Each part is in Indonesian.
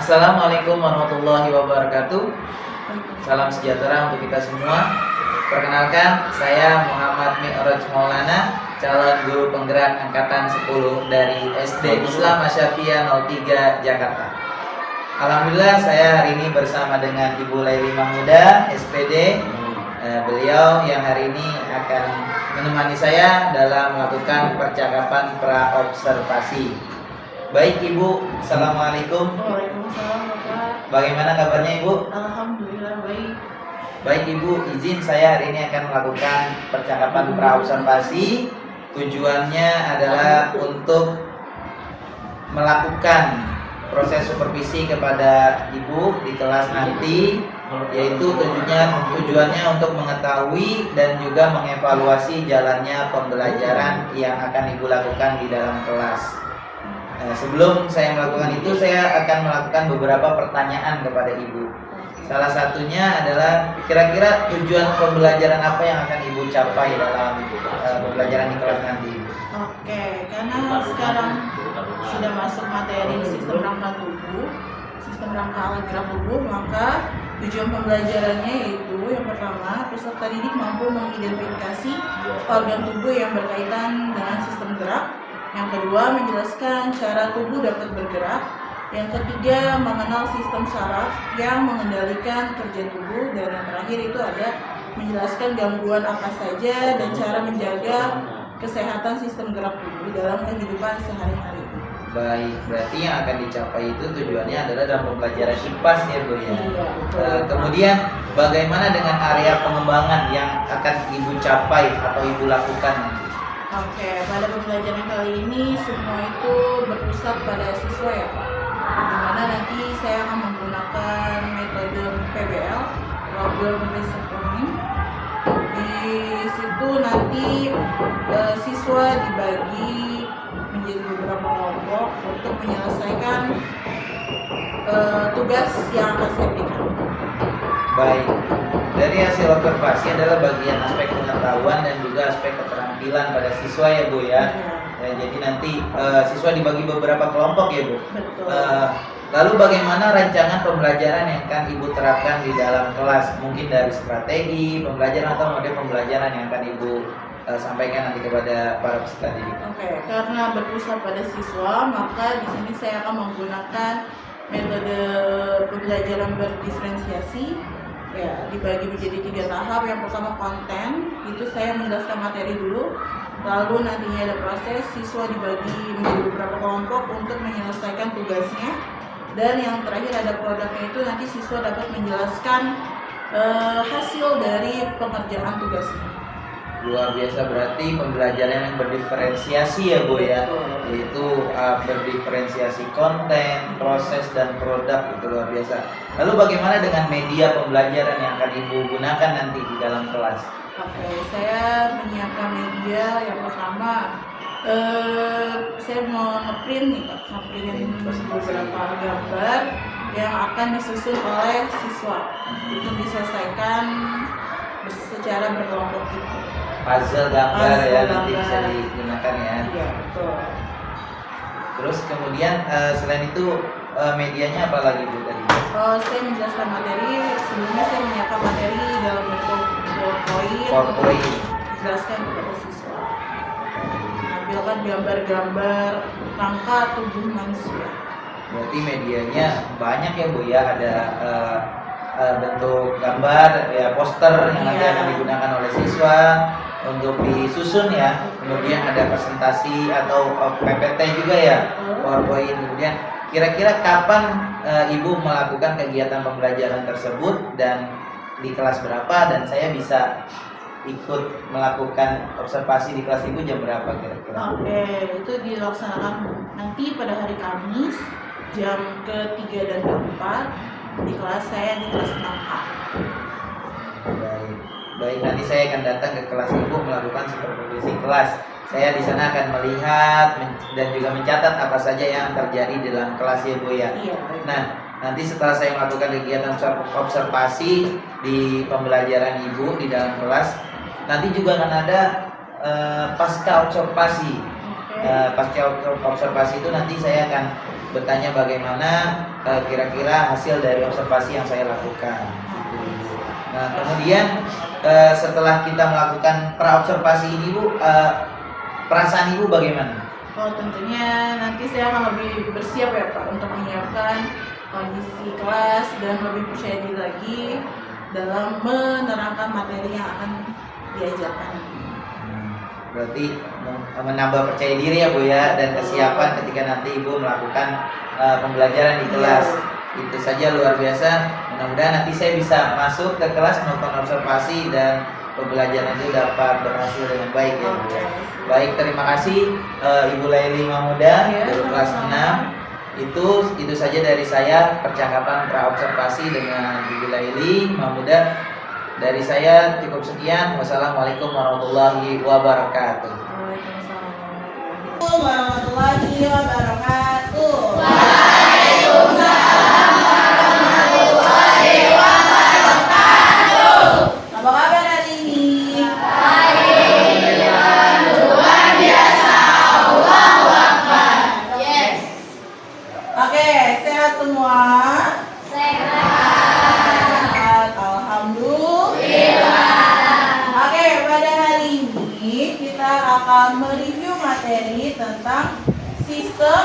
Assalamualaikum warahmatullahi wabarakatuh. Salam sejahtera untuk kita semua. Perkenalkan, saya Muhammad Mi'raj Maulana, calon guru penggerak angkatan 10 dari SD Islam Asyafiyah 03 Jakarta. Alhamdulillah saya hari ini bersama dengan Ibu Laili Mahmuda, SPD. Beliau yang hari ini akan menemani saya dalam melakukan percakapan pra-observasi. Baik Ibu, Assalamualaikum. Waalaikumsalam Bapak. Bagaimana kabarnya Ibu? Alhamdulillah baik. Baik Ibu, izin saya hari ini akan melakukan percakapan pra-observasi. Tujuannya adalah untuk melakukan proses supervisi kepada Ibu di kelas nanti, yaitu tujuannya untuk mengetahui dan juga mengevaluasi jalannya pembelajaran yang akan Ibu lakukan di dalam kelas. Sebelum saya melakukan itu, saya akan melakukan beberapa pertanyaan kepada Ibu. Salah satunya adalah kira-kira tujuan pembelajaran apa yang akan Ibu capai dalam pembelajaran di kelas nanti? Oke, karena sekarang sudah masuk materi sistem rangka tubuh, sistem rangka alat gerak tubuh, maka tujuan pembelajarannya yaitu yang pertama, peserta didik mampu mengidentifikasi organ tubuh yang berkaitan dengan sistem gerak. Yang kedua, menjelaskan cara tubuh dapat bergerak. Yang ketiga, mengenal sistem saraf yang mengendalikan kerja tubuh. Dan yang terakhir itu ada menjelaskan gangguan apa saja dan cara menjaga kesehatan sistem gerak tubuh dalam kehidupan sehari-hari. Baik, berarti yang akan dicapai itu tujuannya adalah dalam pembelajaran IPAS ya Bu ya. Kemudian bagaimana dengan area pengembangan yang akan Ibu capai atau Ibu lakukan? Oke, pada pembelajaran kali ini semua itu berpusat pada siswa ya Pak. Dimana nanti saya akan menggunakan metode PBL, Problem Based Learning. Di situ nanti siswa dibagi menjadi beberapa kelompok untuk menyelesaikan tugas yang akan saya berikan. Baik, dari hasil observasi adalah bagian aspek pengetahuan dan juga aspek keterampilan pada siswa ya Bu ya. Jadi nanti siswa dibagi beberapa kelompok ya Bu. Betul. Lalu bagaimana rancangan pembelajaran yang akan Ibu terapkan di dalam kelas? Mungkin dari strategi pembelajaran atau model pembelajaran yang akan Ibu sampaikan nanti kepada para peserta didik. Oke, karena berpusat pada siswa, maka di sini saya akan menggunakan metode pembelajaran berdiferensiasi. Ya, dibagi menjadi 3 tahap. Yang pertama konten, itu saya menjelaskan materi dulu. Lalu nantinya ada proses, siswa dibagi menjadi beberapa kelompok untuk menyelesaikan tugasnya. Dan yang terakhir ada produknya, itu nanti siswa dapat menjelaskan hasil dari pengerjaan tugasnya. Luar biasa, berarti pembelajaran yang berdiferensiasi ya Bu ya. Yaitu berdiferensiasi konten, proses, dan produk, itu luar biasa. Lalu bagaimana dengan media pembelajaran yang akan Ibu gunakan nanti di dalam kelas? Oke, saya menyiapkan media. Yang pertama, saya mau ngeprint nih Pak, ngeprint beberapa gambar yang akan disusun oleh siswa. Itu diselesaikan secara berkelompok gitu. Puzzle gambar ya, nanti gambar. bisa digunakan ya. Iya, betul. Terus kemudian selain itu medianya apa lagi Bu tadi? Saya menjelaskan materi. Sebelumnya saya menyiapkan materi dalam bentuk PowerPoint. Jelaskan kepada siswa. Tampilkan gambar-gambar rangka tubuh manusia. Berarti medianya banyak ya Bu ya, ada bentuk gambar ya, poster yang nanti akan digunakan oleh siswa untuk disusun ya. Kemudian ada presentasi atau PPT juga ya, PowerPoint. Kemudian kira-kira kapan Ibu melakukan kegiatan pembelajaran tersebut dan di kelas berapa, dan saya bisa ikut melakukan observasi di kelas Ibu jam berapa kira-kira? Oke, itu dilaksanakan nanti pada hari Kamis jam ke-3 dan ke-4 di kelas saya, di kelas 6A. Baik, nanti saya akan datang ke kelas Ibu melakukan supervisi kelas. Saya di sana akan melihat dan juga mencatat apa saja yang terjadi di dalam kelas ya Bu ya. Iya. Nah, nanti setelah saya melakukan kegiatan observasi di pembelajaran Ibu di dalam kelas, nanti juga akan ada pasca observasi. Pasca observasi itu nanti saya akan bertanya bagaimana kira-kira hasil dari observasi yang saya lakukan. Nah, kemudian setelah kita melakukan praobservasi ini Bu, perasaan Ibu bagaimana? Oh, tentunya nanti saya akan lebih bersiap ya Pak untuk menyiapkan kondisi kelas dan lebih percaya diri lagi dalam menerangkan materi yang akan diajarkan. Berarti menambah percaya diri ya Bu ya, dan kesiapan ketika nanti Ibu melakukan pembelajaran di kelas. Itu saja luar biasa. Mudah-mudahan nanti saya bisa masuk ke kelas melakukan observasi dan pembelajaran itu dapat berhasil dengan baik ya Bu ya. Baik, terima kasih Ibu Laili Mahmuda dari kelas 6. Itu saja dari saya percakapan praobservasi dengan Ibu Laili Mahmuda. Dari saya cukup sekian. Wassalamualaikum warahmatullahi wabarakatuh. Waalaikumsalam warahmatullahi wabarakatuh. Apa kabar hari ini? Luar biasa. Allahu Akbar. Yes. Oke, sehat semua? Sehat. Alhamdulillah. Oke, pada hari ini kita akan mereview materi tentang sistem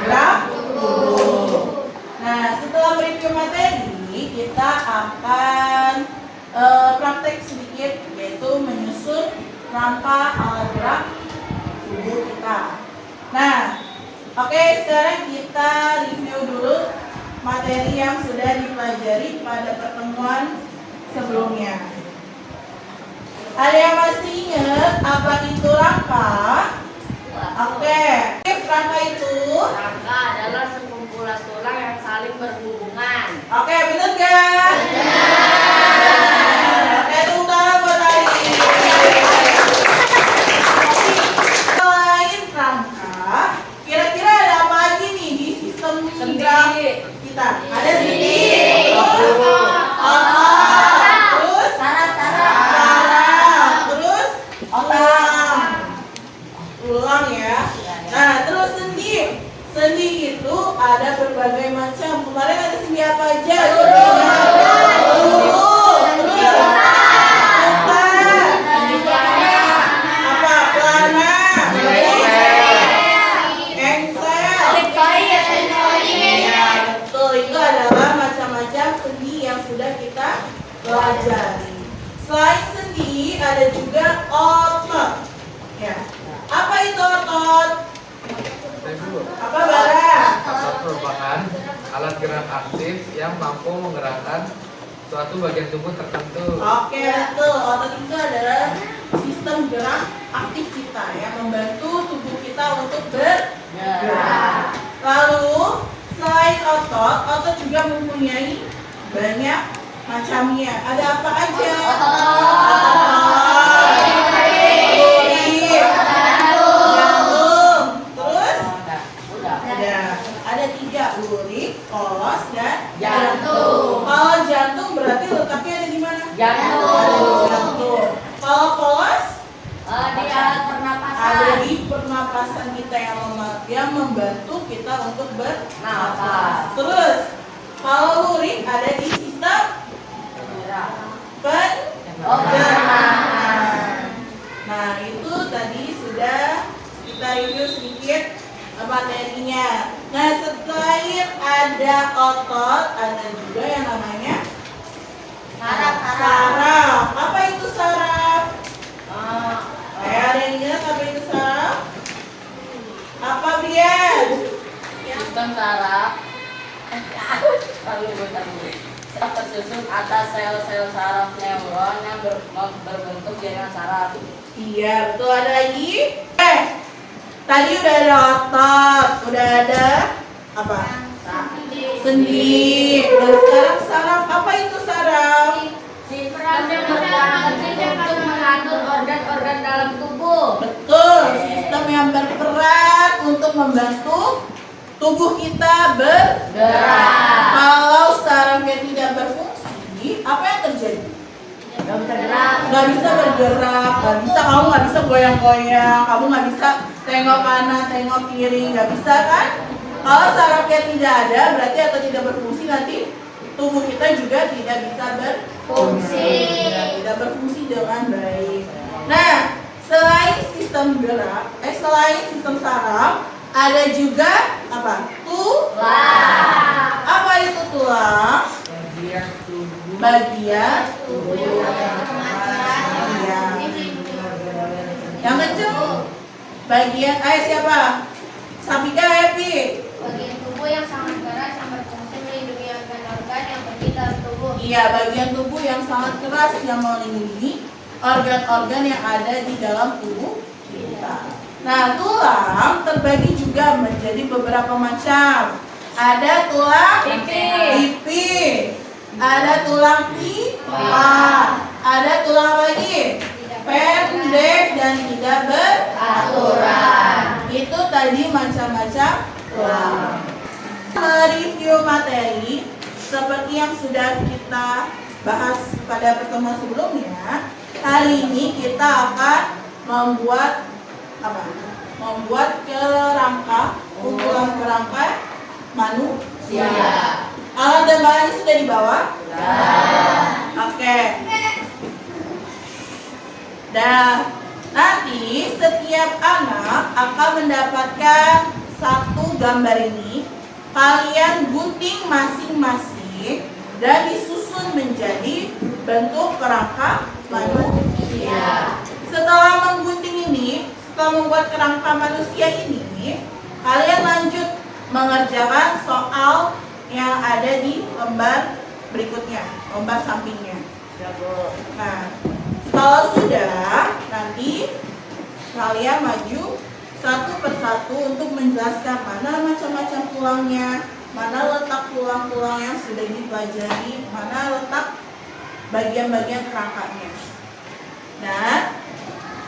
gerak tubuh. Nah, setelah mereview materi, kita akan praktek sedikit, yaitu menyusun rangka alat gerak tubuh kita. Nah, oke, sekarang kita review dulu materi yang sudah dipelajari pada pertemuan sebelumnya. Ada yang masih ingat apa itu rangka? Oke, rangka itu Rangka adalah sekumpulan tulang yang saling berhubungan. oke, bener gak? Oke, tepuk tangan buat Ari. Selain rangka, kira-kira ada apa aja nih di sistem gerak kita? Ada sendi, terus saraf, terus tulang ya. Nah, terus sendi. Sendi itu ada berbagai macam. Kemarin ada sendi apa aja? Pelajari. Selain sendi ada juga otot. Ya. Apa itu otot? Apa Bara? Otot merupakan alat gerak aktif yang mampu menggerakkan suatu bagian tubuh tertentu. Oke, betul. Otot itu adalah sistem gerak aktif kita yang membantu tubuh kita untuk bergerak. Lalu, selain otot, otot juga mempunyai banyak macamnya. Ada apa aja? Jantung. Terus? Ada 3, lurik, polos, dan jantung. Kalau jantung berarti letaknya ada di mana? Jantung. Ada di jantung. Kalau polos? Di alat pernapasan. Ada di pernapasan kita yang membantu kita untuk bernafas. Terus, kalau lurik ada di sistem pencernaan. Nah, itu tadi sudah kita review sedikit materinya. Nah, selain ada otot, ada juga yang namanya saraf. Apa itu saraf? Ada yang ingat apa itu saraf? Apa Brian? Sistem saraf tersusun atas sel-sel saraf neuron yang berbentuk jaringan saraf. Iya, betul. Ada lagi? Tadi udah ada otot, udah ada apa? Sendi. Dan sekarang saraf. Apa itu saraf? Sistem yang berperan penting untuk mengatur organ-organ dalam tubuh. Betul. Sistem yang berperan untuk membantu tubuh kita bergerak. Kalau sarafnya tidak berfungsi, apa yang terjadi? Nggak bisa bergerak, kamu nggak bisa goyang-goyang, kamu nggak bisa tengok kanan, tengok kiri, nggak bisa kan? Kalau sarafnya tidak ada, berarti atau tidak berfungsi, nanti tubuh kita juga tidak bisa berfungsi. Tidak berfungsi dengan baik. Nah, selain sistem gerak, selain sistem saraf, ada juga apa? Tulang. Apa itu tulang? Bagian tubuh. Iya. Yang kenceng. Bagian, siapa? Sabika, Epi. Bagian tubuh yang sangat keras yang berfungsi melindungi organ-organ yang berdiri dalam tubuh. Iya, bagian tubuh yang sangat keras yang melindungi organ-organ yang ada di dalam tubuh kita. Nah, tulang terbagi juga menjadi beberapa macam. Ada tulang pipi, ada tulang pipa, ada tulang lagi pendek dan tidak beraturan. Itu tadi macam-macam tulang. Mereview materi seperti yang sudah kita bahas pada pertemuan sebelumnya. Hari ini kita akan membuat apa? Membuat kerangka, kumpulan kerangka manusia. Alat dan bahannya sudah dibawa? Oke. Dan nanti setiap anak akan mendapatkan satu gambar ini. Kalian gunting masing-masing dan disusun menjadi bentuk kerangka manusia. Setelah menggunting ini, setelah membuat kerangka manusia ini, kalian lanjut mengerjakan soal yang ada di lembar berikutnya, lembar sampingnya. Nah, kalau sudah, nanti kalian maju satu persatu untuk menjelaskan mana macam-macam tulangnya, mana letak tulang-tulang yang sudah dipelajari, mana letak bagian-bagian kerangkanya. Dan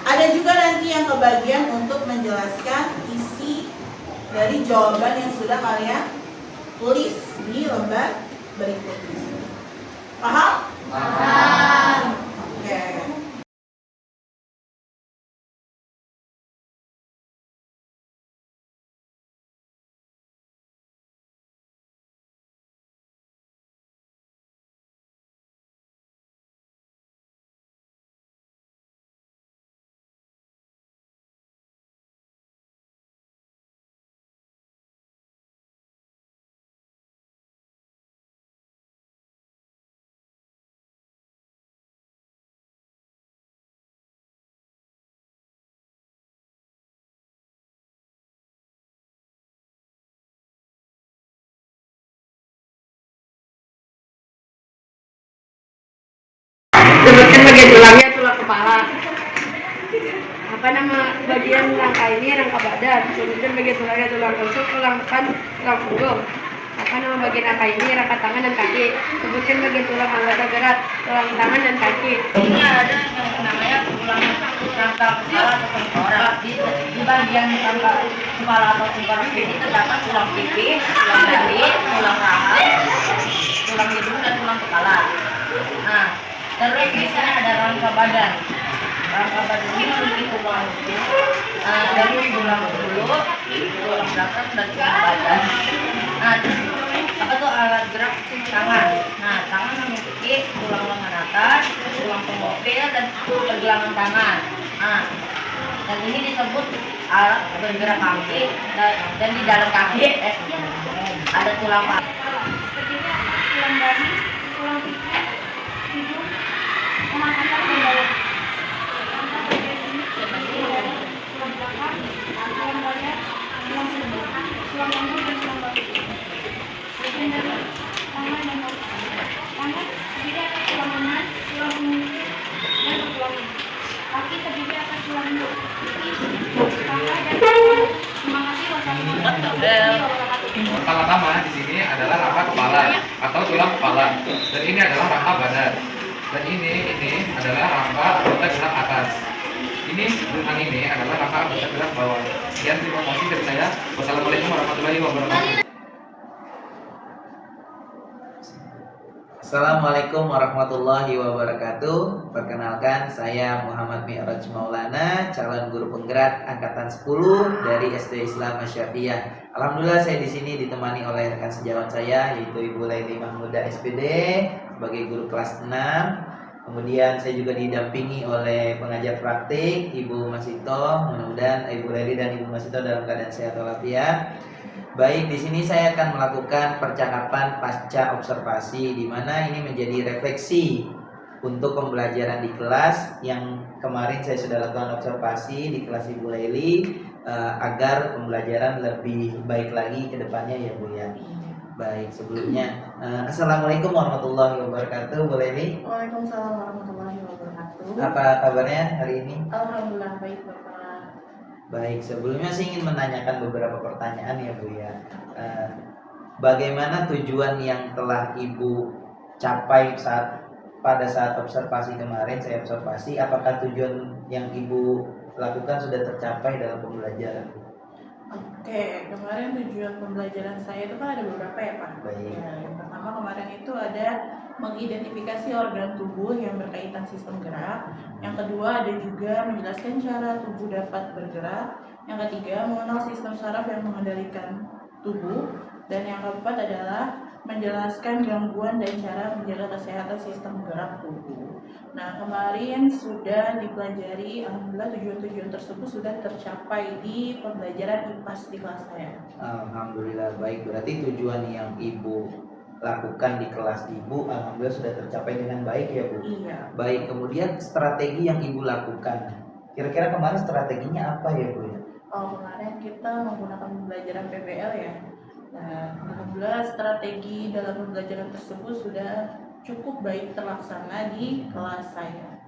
ada juga nanti yang kebagian untuk menjelaskan isi dari jawaban yang sudah kalian tulis di lembar berikutnya. Paham? Paham. Oke. Sebutkan bagian tulangnya, tulang kepala. Apa nama bagian rangka ini? Rangka badan. Sebutkan bagian tulangnya, tulang rusuk, tulang depan, tulang punggung. Apa nama bagian rangka ini? Rangka tangan dan kaki. Sebutkan bagian tulang anggota gerak, tulang tangan dan kaki. Ini ada yang namanya tulang rangka kepala atau tengkorak. Di bagian rangka kepala atau tengkorak ini terdapat tulang pipi, tulang dahi, tulang rahang, tulang hidung dan tulang kepala. Nah, terus di sana ada rangka badan. Rangka badan ini memiliki tulang dari tulang mulut, tulang belakang dan tulang badan. Nah, terus apa tuh alat gerak tangan? Nah, tangan memiliki tulang lengan atas, tulang pengopil dan pergelangan tangan. Nah, dan ini disebut alat bergerak kaki dan di dalam kaki ada tulang paha. Tulang dahi, tulang pipi, hidung, tulang atas dan bawah. Rangka bagian ini terdiri dari tulang belakang, tulang dada, tulang sumber, tulang punggung dan tulang bahu. Bagian dari tangan dan kaki. Tangan terdiri atas tulang lengan, tulang punggung dan pergelangan. Kaki terdiri atas tulang mulut, paha dan kepala. Terima kasih. Wassalamualaikum. Pertama-tama di sini adalah rangka kepala atau tulang kepala, dan ini adalah rangka badan, dan ini adalah rangka anggota gerak atas. Ini adalah rangka anggota gerak bawah. Sekian, terima kasih dari saya. Wassalamualaikum warahmatullahi wabarakatuh. Assalamualaikum warahmatullahi wabarakatuh. Perkenalkan, saya Muhammad Mi'raj Maulana, calon guru penggerak angkatan 10 dari SD Islam Asy-Syafi'iyah. Alhamdulillah saya di sini ditemani oleh rekan sejawat saya yaitu Ibu Laili Mahmuda SPD sebagai guru kelas 6. Kemudian saya juga didampingi oleh pengajar praktik Ibu Masito. Mudah-mudahan Ibu Laili dan Ibu Masito dalam keadaan sehat walafiat. Baik, di sini saya akan melakukan percakapan pasca observasi, di mana ini menjadi refleksi untuk pembelajaran di kelas yang kemarin saya sudah lakukan observasi di kelas Ibu Laili agar pembelajaran lebih baik lagi ke depannya ya Bu ya. Baik, sebelumnya Assalamualaikum warahmatullahi wabarakatuh Bu Laili. Waalaikumsalam warahmatullahi wabarakatuh. Apa kabarnya hari ini? Alhamdulillah baik Bapak. Baik, sebelumnya saya ingin menanyakan beberapa pertanyaan ya Bu ya. Bagaimana tujuan yang telah Ibu capai pada saat observasi kemarin saya observasi, apakah tujuan yang Ibu lakukan sudah tercapai dalam pembelajaran? Oke, kemarin tujuan pembelajaran saya itu kan ada beberapa ya Pak. Baik. Ya, yang pertama kemarin itu ada mengidentifikasi organ tubuh yang berkaitan sistem gerak. Yang kedua ada juga menjelaskan cara tubuh dapat bergerak. Yang ketiga mengenal sistem saraf yang mengendalikan tubuh. Dan yang keempat adalah menjelaskan gangguan dan cara menjaga kesehatan sistem gerak tubuh. Nah, kemarin sudah dipelajari, alhamdulillah tujuan-tujuan tersebut sudah tercapai di pembelajaran IPAS di kelas saya. Alhamdulillah baik, berarti tujuan yang Ibu lakukan di kelas Ibu alhamdulillah sudah tercapai dengan baik ya Bu. Iya. Baik, kemudian strategi yang Ibu lakukan. Kira-kira kemarin strateginya apa ya Bu ya? Kemarin kita menggunakan pembelajaran PBL ya. Nah, alhamdulillah strategi dalam pembelajaran tersebut sudah cukup baik terlaksana di kelas saya.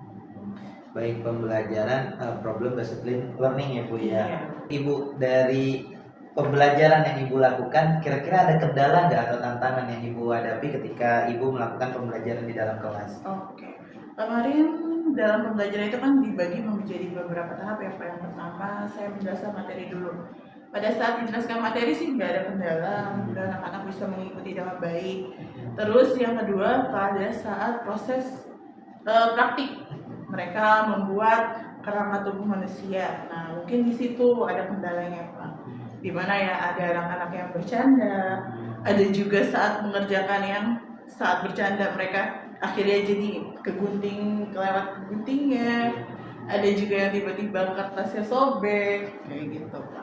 Baik, pembelajaran problem based learning ya Bu ya. Iya. Ibu, dari pembelajaran yang Ibu lakukan, kira-kira ada kendala nggak atau tantangan yang Ibu hadapi ketika Ibu melakukan pembelajaran di dalam kelas? Oke, kemarin dalam pembelajaran itu kan dibagi menjadi beberapa tahap ya Pak. Yang pertama saya menjelaskan materi dulu. Pada saat menjelaskan materi sih nggak ada kendala, mudah anak-anak bisa mengikuti dengan baik. Terus yang kedua pada saat proses praktik, mereka membuat kerangka tubuh manusia. Nah mungkin di situ ada kendalanya Pak. Dimana ya ada anak-anak yang bercanda, ada juga saat mengerjakan yang saat bercanda mereka akhirnya jadi kelewat keguntingnya, ada juga yang tiba-tiba kertasnya sobek kayak gitu Pak.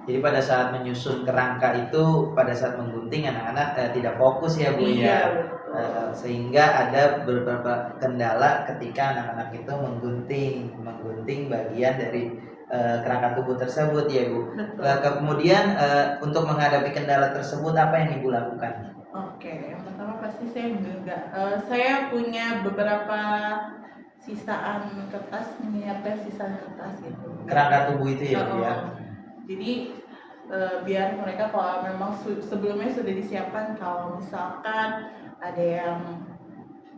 Jadi pada saat menyusun kerangka itu, pada saat menggunting anak-anak tidak fokus ya Bu Iya, ya. betul. Sehingga ada beberapa kendala ketika anak-anak itu menggunting bagian dari kerangka tubuh tersebut ya Bu. Kemudian untuk menghadapi kendala tersebut apa yang Ibu lakukan? Oke, yang pertama pasti saya punya beberapa sisaan kertas, menyiapkan sisaan kertas gitu. Kerangka tubuh itu ya Bu ya. Jadi biar mereka kalau memang sebelumnya sudah disiapkan, kalau misalkan ada yang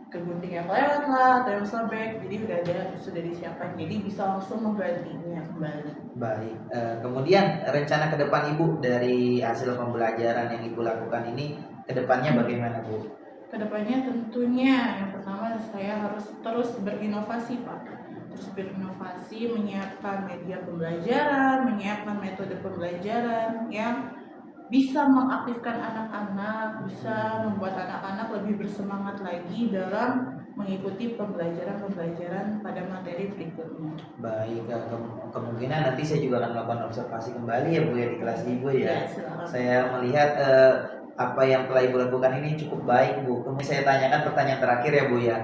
kegunting yang lewat lah atau yang sobek, jadi sudah disiapkan, jadi bisa langsung menggantinya kembali. Baik, kemudian rencana ke depan Ibu dari hasil pembelajaran yang Ibu lakukan ini ke depannya bagaimana Bu? Kedepannya tentunya yang pertama saya harus terus berinovasi Pak. Terus berinovasi, menyiapkan media pembelajaran, menyiapkan metode pembelajaran yang bisa mengaktifkan anak-anak, bisa membuat anak-anak lebih bersemangat lagi dalam mengikuti pembelajaran pada materi berikutnya. Baik, kemungkinan nanti saya juga akan melakukan observasi kembali ya Bu ya di kelas Ibu ya. Silakan. Saya melihat apa yang telah Ibu lakukan ini cukup baik Bu. Kemudian saya tanyakan pertanyaan terakhir ya Bu ya.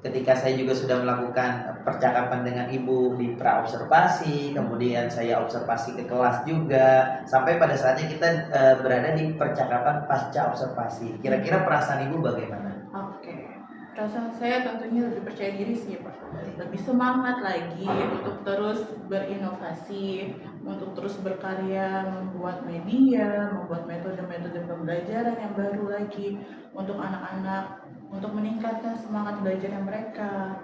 Ketika saya juga sudah melakukan percakapan dengan Ibu di pra-observasi, kemudian saya observasi ke kelas juga, sampai pada saatnya kita berada di percakapan pasca observasi. Kira-kira perasaan Ibu bagaimana? Oke, perasaan saya tentunya lebih percaya diri sih Pak. Lebih semangat lagi untuk terus berinovasi, untuk terus berkarya, membuat media, membuat metode-metode pembelajaran yang baru lagi untuk anak-anak, untuk meningkatkan semangat belajar mereka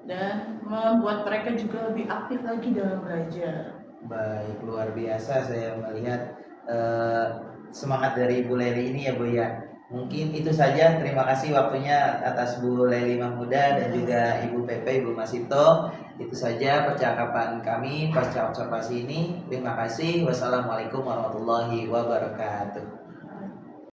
dan membuat mereka juga lebih aktif lagi dalam belajar. Baik, luar biasa saya melihat semangat dari Ibu Leri ini ya Bu ya. Mungkin itu saja. Terima kasih waktunya atas Bu Leli Mahmuda dan juga Ibu Pepe, Ibu Masito. Itu saja percakapan kami pasca observasi ini. Terima kasih. Wassalamualaikum warahmatullahi wabarakatuh.